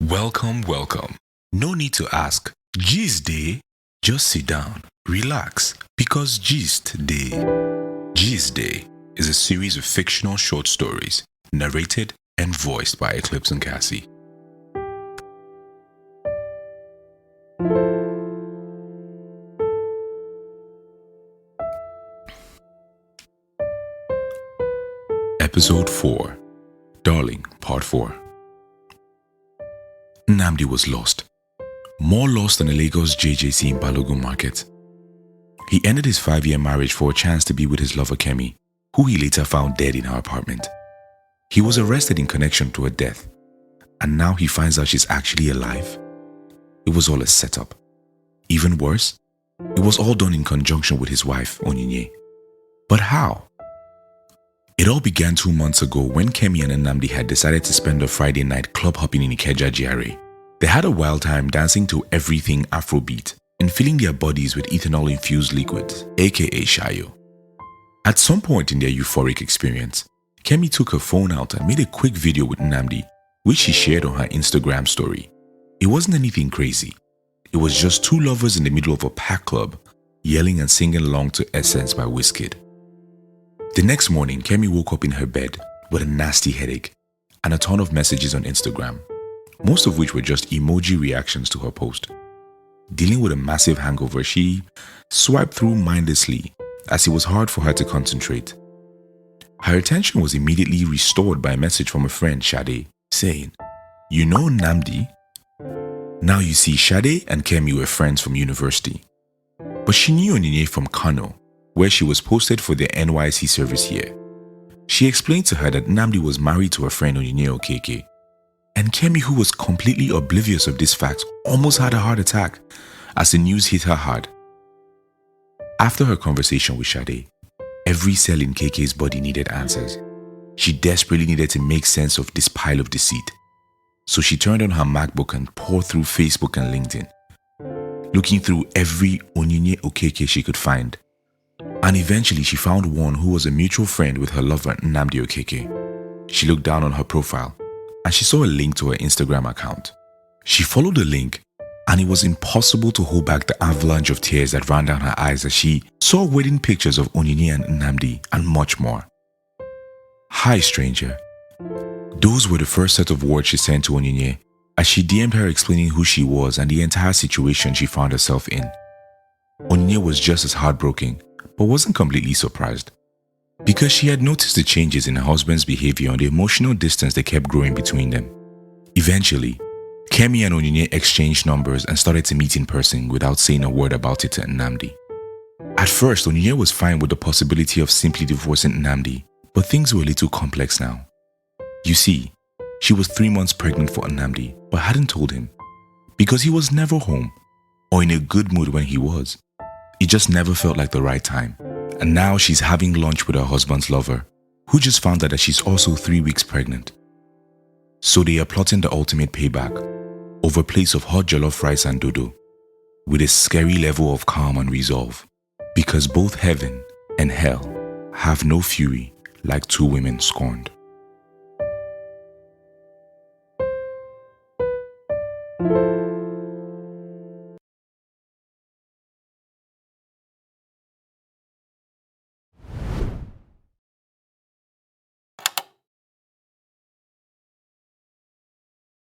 Welcome, welcome. No need to ask. Gist Day? Just sit down, relax, because Gist Day. Gist Day is a series of fictional short stories narrated and voiced by Eclipse and Cassie. Episode 4, Darling, Part 4. Nnamdi was lost. More lost than a Lagos JJC in Balogun Market. He ended his 5-year marriage for a chance to be with his lover Kemi, who he later found dead in her apartment. He was arrested in connection to her death, and now he finds out she's actually alive. It was all a setup. Even worse, it was all done in conjunction with his wife, Onyinye. But how? It all began 2 months ago when Kemi and Nnamdi had decided to spend a Friday night club hopping in Ikeja GRA. They had a wild time dancing to everything Afrobeat and filling their bodies with ethanol-infused liquids, aka Shayo. At some point in their euphoric experience, Kemi took her phone out and made a quick video with Nnamdi, which she shared on her Instagram story. It wasn't anything crazy. It was just two lovers in the middle of a packed club, yelling and singing along to Essence by Wizkid. The next morning, Kemi woke up in her bed with a nasty headache and a ton of messages on Instagram, most of which were just emoji reactions to her post. Dealing with a massive hangover, she swiped through mindlessly as it was hard for her to concentrate. Her attention was immediately restored by a message from a friend, Sade, saying, "You know Nnamdi?" Now you see, Sade and Kemi were friends from university, but she knew Onyinye from Kano, where she was posted for their NYC service year. She explained to her that Nnamdi was married to her friend Onyinye Okeke, and Kemi, who was completely oblivious of this fact, almost had a heart attack as the news hit her hard. After her conversation with Sade, every cell in KK's body needed answers. She desperately needed to make sense of this pile of deceit. So she turned on her MacBook and poured through Facebook and LinkedIn, looking through every Onyinye Okeke she could find. And eventually she found one who was a mutual friend with her lover Nnamdi Okeke. She looked down on her profile and she saw a link to her Instagram account. She followed the link and it was impossible to hold back the avalanche of tears that ran down her eyes as she saw wedding pictures of Onyinye and Nnamdi and much more. "Hi stranger." Those were the first set of words she sent to Onyinye as she DM'd her explaining who she was and the entire situation she found herself in. Onyinye was just as heartbroken, but wasn't completely surprised, because she had noticed the changes in her husband's behavior and the emotional distance that kept growing between them. Eventually, Kemi and Onyinye exchanged numbers and started to meet in person without saying a word about it to Nnamdi. At first, Onyinye was fine with the possibility of simply divorcing Nnamdi, but things were a little complex now. You see, she was 3 months pregnant for Nnamdi, but hadn't told him, because he was never home or in a good mood when he was. It just never felt like the right time. And now she's having lunch with her husband's lover, who just found out that she's also 3 weeks pregnant. So they are plotting the ultimate payback over plates of hot jollof rice and dodo, with a scary level of calm and resolve, because both heaven and hell have no fury like two women scorned.